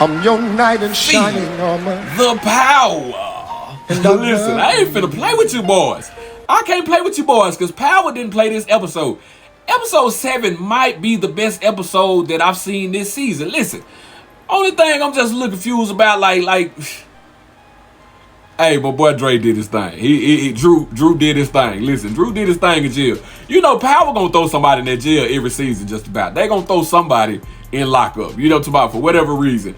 I'm your knight in shining armor. The power. And Listen, I ain't finna play with you boys. I can't play with you boys because Power didn't play this episode. Episode 7 might be the best episode that I've seen this season. Listen, only thing I'm just a little confused about, like, hey, my boy Dre did his thing. Drew did his thing. Listen, Drew did his thing in jail. You know, Power gonna throw somebody in that jail every season, just about. They gonna throw somebody in lockup. You know, for whatever reason.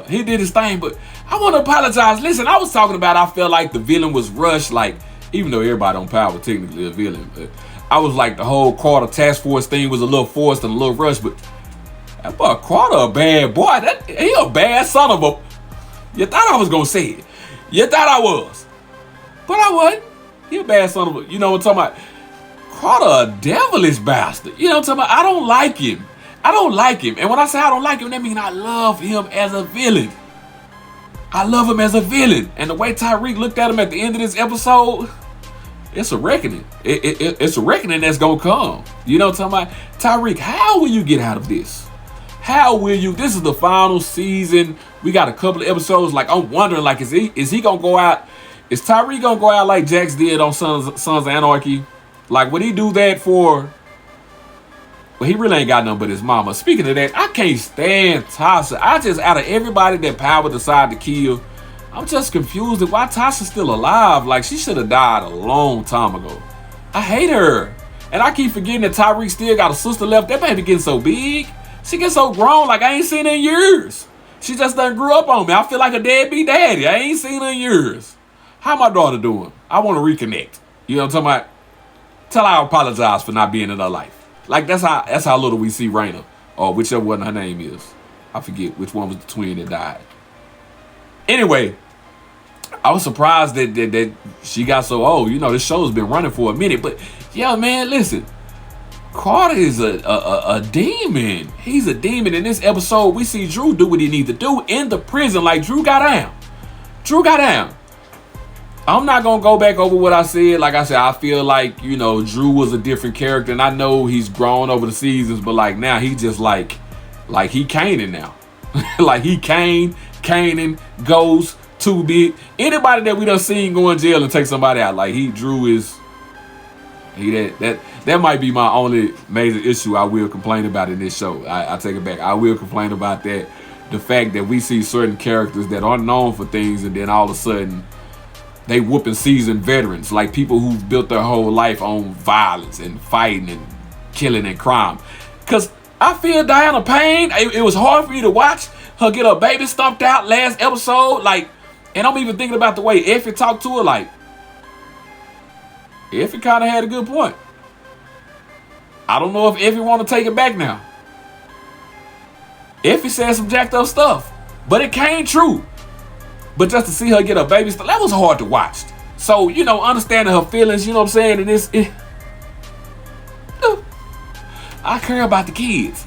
He did his thing, but I want to apologize. Listen, I was talking about I felt like the villain was rushed, like, even though everybody on Power technically a villain, but I was like the whole Carter task force thing was a little forced and a little rushed, but that boy Carter a bad boy. He a bad son of a. You thought I was gonna say it. You thought I was, but I wasn't. He a bad son of a. You know what I'm talking about? Carter a devilish bastard. You know what I'm talking about? I don't like him. I don't like him. And when I say I don't like him, that means I love him as a villain. I love him as a villain. And the way Tyreek looked at him at the end of this episode, it's a reckoning. It's a reckoning that's going to come. You know what I'm talking about? Tyreek, how will you get out of this? How will you? This is the final season. We got a couple of episodes. Like, I'm wondering, like, is he going to go out? Is Tyreek going to go out like Jax did on Sons of Anarchy? Like, would he do that for... Well, he really ain't got nothing but his mama. Speaking of that, I can't stand Tasha. I just, out of everybody that Power decided to kill, I'm just confused at why Tasha's still alive. Like, she should have died a long time ago. I hate her. And I keep forgetting that Tyreek still got a sister left. That baby getting so big. She gets so grown, like I ain't seen her in years. She just done grew up on me. I feel like a deadbeat daddy. I ain't seen her in years. How my daughter doing? I want to reconnect. You know what I'm talking about? Tell her I apologize for not being in her life. Like, that's how little we see Raina, or whichever one her name is. I forget which one was the twin that died. Anyway, I was surprised that she got so old. You know, this show's been running for a minute. But, yeah, man, listen. Carter is a demon. He's a demon. In this episode, we see Drew do what he needs to do in the prison. Like, Drew got down. Drew got down. I'm not going to go back over what I said. Like I said, I feel like, you know, Drew was a different character. And I know he's grown over the seasons. But, like, now he just like he Kanan now. Like, he Kanan, Ghost, Too Big. Anybody that we done seen go in jail and take somebody out. Like, Drew is... That might be my only major issue I will complain about in this show. I take it back. I will complain about that. The fact that we see certain characters that aren't known for things. And then all of a sudden... they whooping seasoned veterans, like people who've built their whole life on violence and fighting and killing and crime. Because I feel Diana Payne, it was hard for me to watch her get her baby stomped out last episode. Like, and I'm even thinking about the way Effie talked to her. Like, Effie kind of had a good point. I don't know if Effie want to take it back now. Effie said some jacked up stuff, but it came true. But just to see her get her baby stuff, that was hard to watch. So, you know, understanding her feelings, you know what I'm saying? And I care about the kids.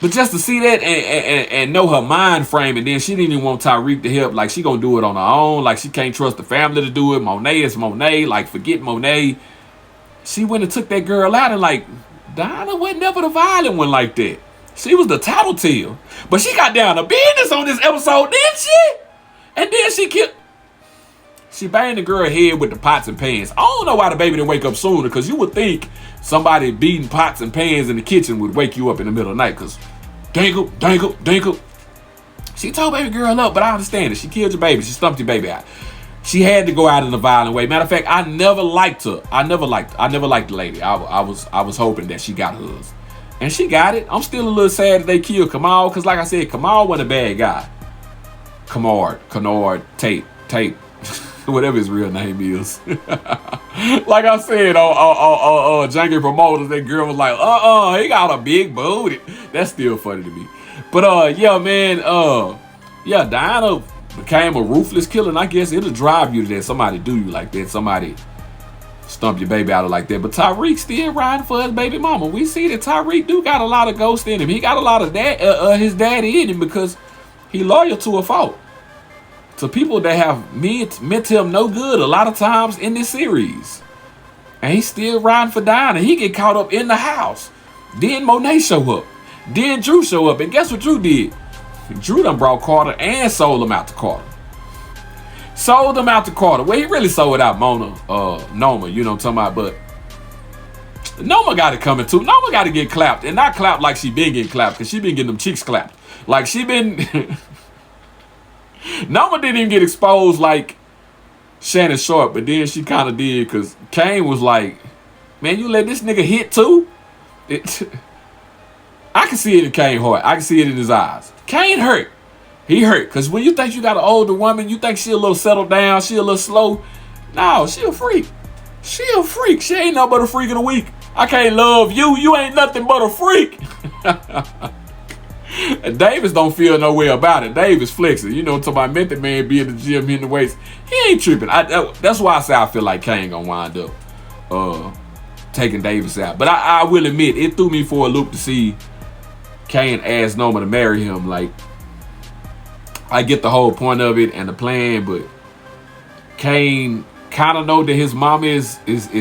But just to see that and know her mind frame, and then she didn't even want Tyreek to help. Like, she gonna do it on her own. Like, she can't trust the family to do it. Monet is Monet. Like, forget Monet. She went and took that girl out, and like, Dinah wasn't never the violent one like that. She was the tattletale. But she got down to business on this episode, didn't she? And then she banged the girl head with the pots and pans. I don't know why the baby didn't wake up sooner, because you would think somebody beating pots and pans in the kitchen would wake you up in the middle of the night, because dangle, dangle, dangle. She told baby girl up, but I understand it. She killed your baby. She stumped your baby out. She had to go out in a violent way. Matter of fact, I never liked her. I never liked the lady. I was hoping that she got hers. And she got it. I'm still a little sad that they killed Kamal, because like I said, Kamal wasn't a bad guy. Kennard, Tate, whatever his real name is. Like I said, Junkie Promoters, that girl was like, he got a big booty. That's still funny to me. But yeah, man, yeah, Diana became a ruthless killer, and I guess it'll drive you to that. Somebody do you like that. Somebody stump your baby out of like that. But Tyreek still riding for his baby mama. We see that Tyreek do got a lot of ghost in him. He got a lot of his daddy in him, because he loyal to a fault. To people that have meant him no good a lot of times in this series. And he's still riding for Diana. He get caught up in the house. Then Monet show up. Then Drew show up. And guess what Drew did? Drew done brought Carter and sold him out to Carter. Sold him out to Carter. Well, he really sold out Noma, you know what I'm talking about, but Noma got it coming too. Noma got to get clapped, and not clapped like she been getting clapped, because she been getting them cheeks clapped. Like she been... Noma didn't even get exposed like Shannon Sharp, but then she kind of did, because Kane was like, man, you let this nigga hit too? I can see it in Kane's heart. I can see it in his eyes. Kane hurt. He hurt, because when you think you got an older woman, you think she a little settled down, she a little slow. No, she a freak. She a freak. She ain't nothing but a freak of the week. I can't love you. You ain't nothing but a freak. And Davis don't feel no way about it. Davis flexing. You know, to my Method Man be in the gym hitting the weights. He ain't tripping. That's why I say I feel like Kane gonna wind up taking Davis out. But I will admit, it threw me for a loop to see Kane ask Noma to marry him. Like, I get the whole point of it and the plan, but Kane kind of know that his mama is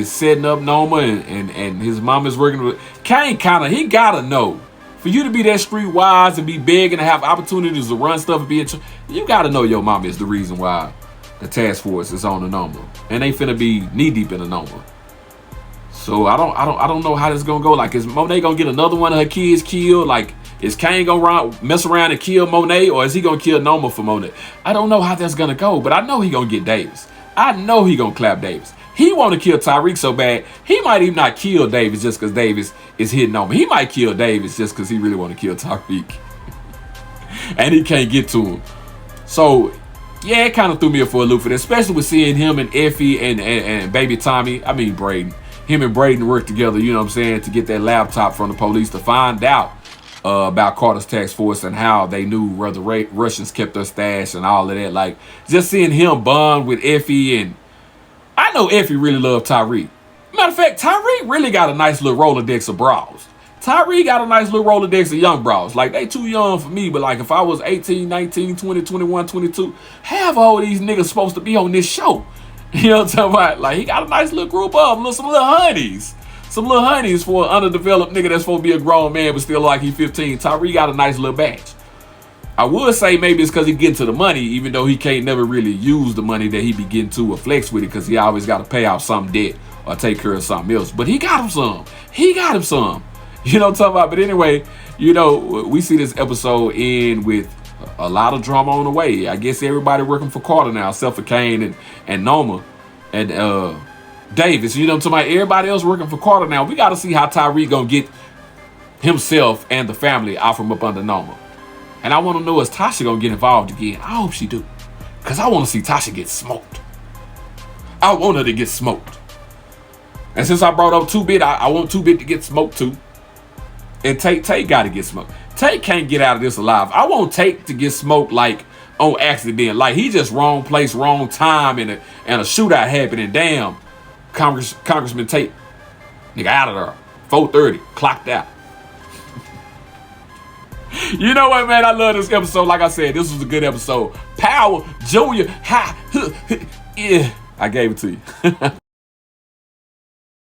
setting up Noma and his mama is working with Kane. He gotta know, for you to be that street wise and be big and have opportunities to run stuff and be you gotta know your mama is the reason why the task force is on the Noma, and they finna be knee deep in the Noma. So I don't know how this gonna go. Like, is Monet gonna get another one of her kids killed? Like, is Kane gonna mess around and kill Monet, or is he gonna kill Noma for Monet? I don't know how that's gonna go, but I know he gonna get Davis. I know he gonna clap Davis. He want to kill Tyreek so bad, he might even not kill Davis just because Davis is hitting Noma. He might kill Davis just because he really want to kill Tyreek. And he can't get to him. So, yeah, it kind of threw me for a loop for that, especially with seeing him and Effie and baby Tommy, I mean Braden. Him and Braden work together, you know what I'm saying, to get that laptop from the police to find out about Carter's task force and how they knew where the Russians kept their stash and all of that. Like, just seeing him bond with Effie, and I know Effie really loved Tyreek. Matter of fact, Tyreek really got a nice little Rolodex of bras. Tyreek got a nice little Rolodex of young bras. Like, they too young for me, but like if I was 18, 19, 20, 21, 22, half all these niggas supposed to be on this show. You know what I'm talking about? Like, he got a nice little group of them, some little honeys. Some little honeys for an underdeveloped nigga that's supposed to be a grown man but still like he 15. Tyreek got a nice little batch. I would say maybe it's because he getting to the money, even though he can't never really use the money that he be getting to or flex with it, because he always got to pay out some debt or take care of something else. But he got him some. He got him some. You know what I'm talking about? But anyway, you know, we see this episode end with a lot of drama on the way. I guess everybody working for Carter now, except for Kane and Noma and Davis. You know what I'm talking about? Everybody else working for Carter now. We got to see how Tyreek gonna get himself and the family out from up under Noma. And I want to know, is Tasha gonna get involved again? I hope she do, because I want to see Tasha get smoked. I want her to get smoked. And since I brought up 2-Bit, I want 2-Bit to get smoked too. And Tate got to get smoked. Tate can't get out of this alive. I want Tate to get smoked like on accident. Like he just wrong place, wrong time, and a shootout happening. Damn, Congressman Tate, nigga out of there. 4:30, clocked out. You know what, man? I love this episode. Like I said, this was a good episode. Power, Junior, ha, yeah. I gave it to you.